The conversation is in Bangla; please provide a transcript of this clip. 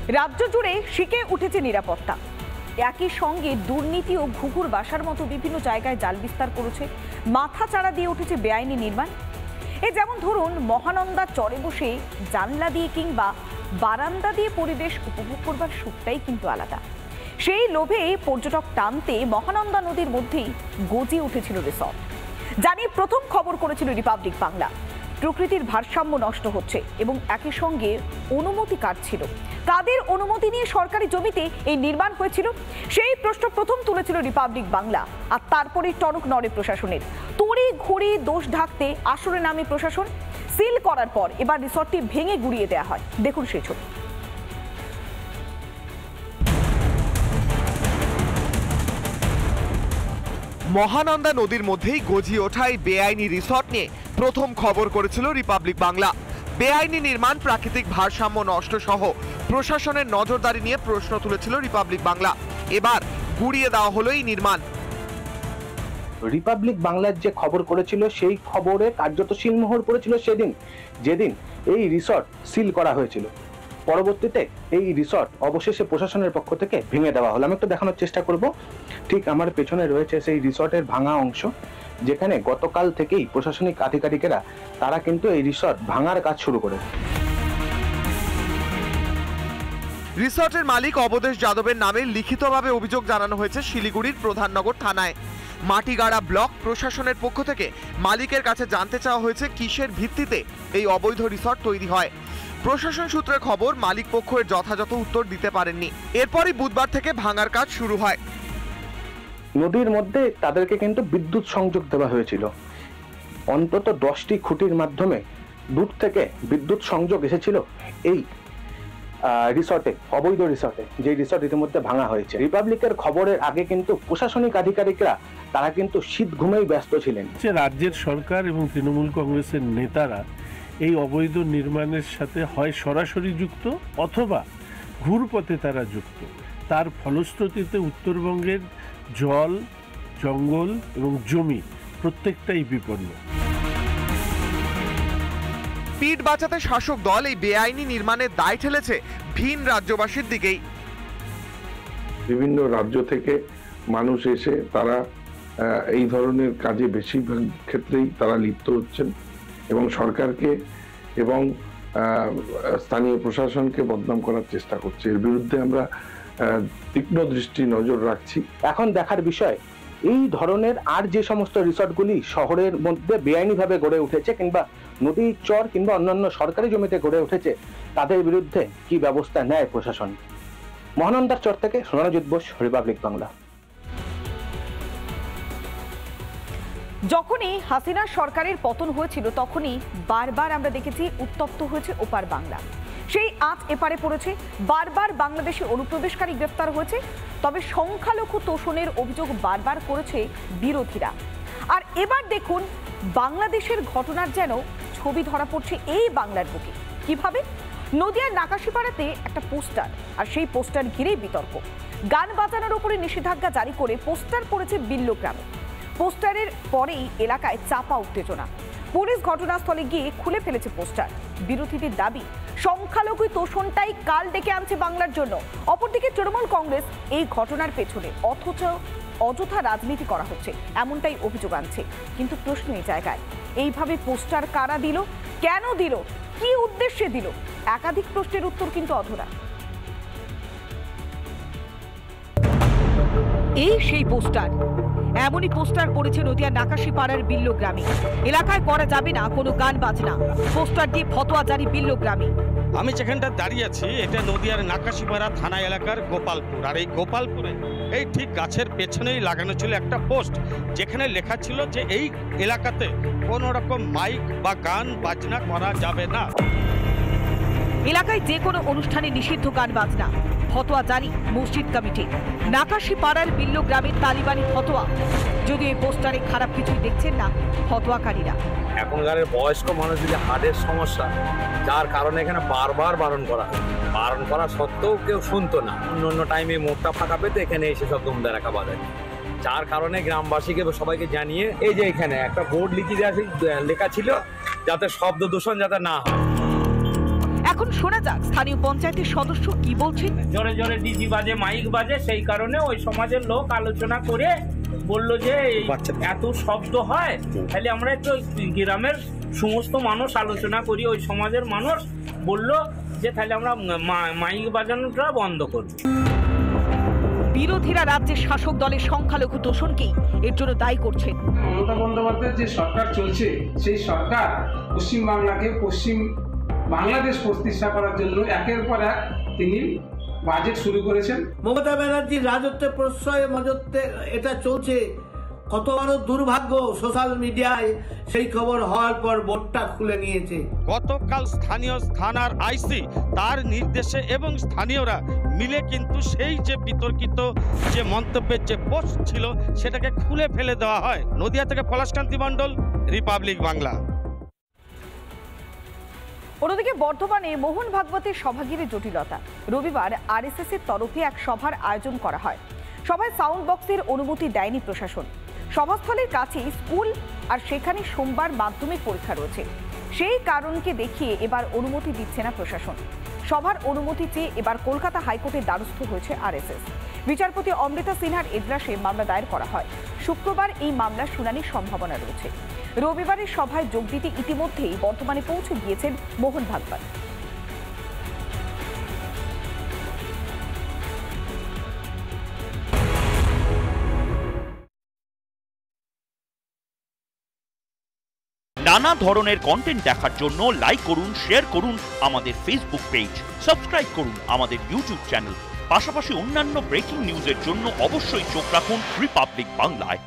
রাজ্য জুড়ে শিখে উঠেছে নিরাপত্তা, একই সঙ্গে দুর্নীতি ও ঘুঘুর বাসার মতো বিভিন্ন জায়গায় জাল বিস্তার করেছে, মাথা চাড়া দিয়ে উঠেছে বেআইনি নির্মাণ। যেমন ধরুন, মহানন্দা চরে বসে জানলা দিয়ে কিংবা বারান্দা দিয়ে পরিবেশ উপভোগ করবার সুখটাই কিন্তু আলাদা। সেই লোভে পর্যটক টানতে মহানন্দা নদীর মধ্যেই গজিয়ে উঠেছিল রিসর্ট। জানি প্রথম খবর করেছিল রিপাবলিক বাংলা। প্রকৃতির ভারসাম্য নষ্ট হচ্ছে এবং একই সঙ্গে অনুমতি কাটছিল। কাদের অনুমতি নিয়ে সরকারি জমিতে এই নির্মাণ হয়েছিল সেই প্রশ্ন প্রথম তুলেছিল রিপাবলিক বাংলা। আর তারপরে টনক নড়ে প্রশাসনের। তড়ি ঘড়ি দোষ ঢাকতে আসরে নামে প্রশাসন। সিল করার পর এবার রিসর্টটি ভেঙে গুড়িয়ে দেওয়া হয়। দেখুন সেই ছবি। মহানন্দা নদীর মধ্যেই গজিয়ে ওঠা এই বেআইনি রিসর্ট নিয়ে প্রথম খবর করেছিল রিপাবলিক বাংলা। বেআইনি নির্মাণ, প্রাকৃতিক ভারসাম্য নষ্ট সহ প্রশাসনের নজরদারি নিয়ে প্রশ্ন তুলেছিল রিপাবলিক বাংলা। এবার গুড়িয়ে দেওয়া হলো এই নির্মাণ। রিপাবলিক বাংলার যে খবর করেছিল সেই খবরে কার্যত সিলমোহর পড়েছিল সেদিন, যেদিন এই রিসর্ট সিল করা হয়েছিল। পরবর্তীতে এই রিসর্ট অবশেষে প্রশাসনের পক্ষ থেকে ভেঙে দেওয়া হলো। আমি একটু দেখানোর চেষ্টা করব। ঠিক আমার পেছনে রয়েছে সেই রিসর্টের ভাঙা অংশ, যেখানে গতকাল থেকেই প্রশাসনিক আধিকারিকেরা তারা কিন্তু এই রিসর্ট ভাঙার কাজ শুরু করেছে। রিসর্টের মালিক অবদেশ যাদবের নামে লিখিতভাবে অভিযোগ জানানো হয়েছে শিলিগুড়ির প্রধাননগর থানায়। মাটিগাড়া ব্লক প্রশাসনের পক্ষ থেকে মালিকের কাছে জানতে চাওয়া হয়েছে কিসের ভিত্তিতে এই অবৈধ রিসর্ট তৈরি হয়। প্রশাসন সূত্রে খবর, মালিক পক্ষ এর যথাযথ উত্তর দিতে পারেননি। এরপরই বুধবার থেকে ভাঙার কাজ শুরু হয়। নদীর মধ্যে তাদেরকে কিন্তু বিদ্যুৎ সংযোগ দেওয়া হয়েছিল। অন্তত 10টি খুঁটির মাধ্যমে দূর থেকে বিদ্যুৎ সংযোগ এসেছিল এই রিসর্টে, অবৈধ রিসর্টে, যে রিসর্ট ইতিমধ্যে ভাঙা হয়েছে। রিপাবলিকের খবরের আগে কিন্তু প্রশাসনিক আধিকারিকরা তারা কিন্তু শীত ঘুমেই ব্যস্ত ছিলেন। রাজ্যের সরকার এবং তৃণমূল কংগ্রেসের নেতারা এই অবৈধ নির্মাণের সাথে হয় সরাসরি যুক্ত অথবা ঘুরপথে তারা যুক্ত। তার ফলশ্রুতিতে উত্তরবঙ্গের জল, জঙ্গল এবং জমি প্রত্যেকটাই বিপন্ন। পিঠ বাঁচাতে শাসক দল এই বেআইনি নির্মাণের দায় ঠেলেছে ভিন রাজ্যবাসীর দিকেই। বিভিন্ন রাজ্য থেকে মানুষ এসে তারা এই ধরনের কাজে বেশিরভাগ ক্ষেত্রেই তারা লিপ্ত হচ্ছেন এবং সরকারকে এবং স্থানীয় প্রশাসনকে বদনাম করার চেষ্টা করছে। এর বিরুদ্ধে আমরা তীক্ষ্ণ দৃষ্টি নজর রাখছি। এখন দেখার বিষয়, এই ধরনের আর যে সমস্ত রিসর্টগুলি শহরের মধ্যে বেআইনিভাবে গড়ে উঠেছে কিংবা নদী চর কিংবা অন্যান্য সরকারি জমিতে গড়ে উঠেছে, তাদের বিরুদ্ধে কি ব্যবস্থা নেয় প্রশাসন। মহানন্দার চর থেকে সোনারজিৎ বোস, রিপাবলিক বাংলা। যখনই হাসিনা সরকারের পতন হয়েছিল তখনই বারবার আমরা দেখেছি উত্তপ্ত হয়েছে ওপার বাংলা। সেই আঁচ এপারে পড়েছে। বারবার বাংলাদেশে অনুপ্রবেশকারী গ্রেফতার হয়েছে। তবে সংখ্যালঘু তোষণের অভিযোগ বারবার করেছে বিরোধীরা। আর এবার দেখুন, বাংলাদেশের ঘটনার যেন ছবি ধরা পড়ছে এই বাংলার বুকে। কিভাবে? নদিয়ার নাকাশিপাড়াতে একটা পোস্টার, আর সেই পোস্টার ঘিরেই বিতর্ক। গান বাজানোর উপরে নিষেধাজ্ঞা জারি করে পোস্টার পড়েছে বিল্লগ্রামে। পোস্টারের পরেই এলাকায় চাপা উত্তেজনা। পুলিশ ঘটনাস্থলে গিয়ে খুলে ফেলেছে পোস্টার। বিরোধীদের দাবি, সংখ্যালঘু তোষণটাই কাল ডেকে আনছে বাংলার জন্য। অপরদিকে তৃণমূল কংগ্রেস এই ঘটনার পেছনে অযথা রাজনীতি করা হচ্ছে এমনটাই অভিযোগ আনছে। কিন্তু প্রশ্ন এই জায়গায়, এইভাবে পোস্টার কারা দিল, কেন দিল, কি উদ্দেশ্যে দিল? একাধিক প্রশ্নের উত্তর কিন্তু অধরা। এই সেই পোস্টার, এমনই পোস্টার পড়েছে নদিয়ার নাকাশিপাড়ার বিল্লগ্রামে। এলাকায় করা যাবে না কোনো গান বাজনা, পোস্টার দিয়ে ফতোয়া জারি বিল্লগ্রামে। আমি যেখানটা দাঁড়িয়ে আছি এটা নদিয়ার নাকাশিপাড়া থানা এলাকার গোপালপুর। আর এই গোপালপুরে এই ঠিক গাছের পেছনেই লাগানো ছিল একটা পোস্ট, যেখানে লেখা ছিল যে এই এলাকাতে কোনো রকম মাইক বা গান বাজনা করা যাবে না। এলাকায় যে কোনো অনুষ্ঠানে নিষিদ্ধ গান বাজনা, ফতোয়া জারি মসজিদ কমিটি। নাকাশিপাড়ার বিল্লগ্রামের তালিবানি ফতোয়া। যদিও এই পোস্টারে খারাপ কিছুই দেখছেন না ফতোয়াকারীরা। এখনকার বয়স্ক মানুষদের হার্টের সমস্যা, যার কারণে এখানে বারবার বারণ করা হয়। বারণ করা সত্ত্বেও কেউ শুনতো না। অন্য টাইমে মুখটা ফাঁকা পেতে এখানে এসে সব দুমদা রাখা বাজায়, যার কারণে গ্রামবাসীকে সবাইকে জানিয়ে এই যে এখানে একটা বোর্ড লিখে দেওয়া লেখা ছিল যাতে শব্দ দূষণ যাতে না হয়। এখন শোনা যাক স্থানীয় পঞ্চায়েতের সদস্য কি বলছেন। জোরে জোরে ডিজি বাজে, মাইক বাজে, সেই কারণে ওই সমাজের লোক আলোচনা করে বললো যে এত শব্দ হয়, তাহলে আমরা একটু গ্রামের সমস্ত মানুষ আলোচনা করি। ওই সমাজের মানুষ বলল যে তাহলে আমরা মাইক বাজানোটা বন্ধ করব। বিরোধীরা রাজ্যের শাসক দলের সংখ্যালঘু তোষণকেই এর জন্য দায়ী করছেন। মমতা বন্দ্যোপাধ্যায়ের যে সরকার চলছে, সেই সরকার পশ্চিম বাংলাকে পশ্চিম বাংলাদেশ প্রতিষ্ঠা করার জন্য একের পর এক তিনি বাজেট শুরু করেছেন। মমতা ব্যানার্জির রাজত্বে প্রশ্রয়ে মজত্বে এটা চলছে। কত বড় দুর্ভাগ্য, সোশ্যাল মিডিয়ায় সেই খবর হওয়ার পর বোর্ডটা খুলে নিয়েছে। গতকাল স্থানীয় থানার আইসি তার নির্দেশে এবং স্থানীয়রা মিলে কিন্তু সেই যে বিতর্কিত যে মন্তব্যের যে পোস্ট ছিল সেটাকে খুলে ফেলে দেওয়া হয়। নদিয়া থেকে পলাশকান্তি মণ্ডল, রিপাবলিক বাংলা। অন্যদিকে বর্ধমানে মোহন ভাগবতের সভাগিরে জটিলতা। রবিবার আরএসএস এর তরফে এক সভার আয়োজন করা হয়। সভায় সাউন্ড বক্সের অনুমতি দেয়নি প্রশাসন। সভাস্থলের কাছে স্কুল, আর সেখানে সোমবার মাধ্যমিক পরীক্ষা রয়েছে। সেই কারণকে দেখিয়ে এবার অনুমতি দিচ্ছে না প্রশাসন। সভার অনুমতি চেয়ে এবার কলকাতা হাইকোর্টের দ্বারস্থ হয়েছে আরএসএস। বিচারপতি অমৃতা সিনহার এজলাসে মামলা দায়ের করা হয়। শুক্রবার এই মামলার শুনানির সম্ভাবনা রয়েছে। রবিবারের সভায় যোগ দিতে ইতিমধ্যেই বর্তমানে পৌঁছে গিয়েছেন মোহন ভাগবত। নানা ধরনের কন্টেন্ট দেখার জন্য লাইক করুন, শেয়ার করুন আমাদের ফেসবুক পেজ, সাবস্ক্রাইব করুন আমাদের ইউটিউব চ্যানেল। পাশাপাশি অন্যান্য ব্রেকিং নিউজের জন্য অবশ্যই চোখ রাখুন রিপাবলিক বাংলায়।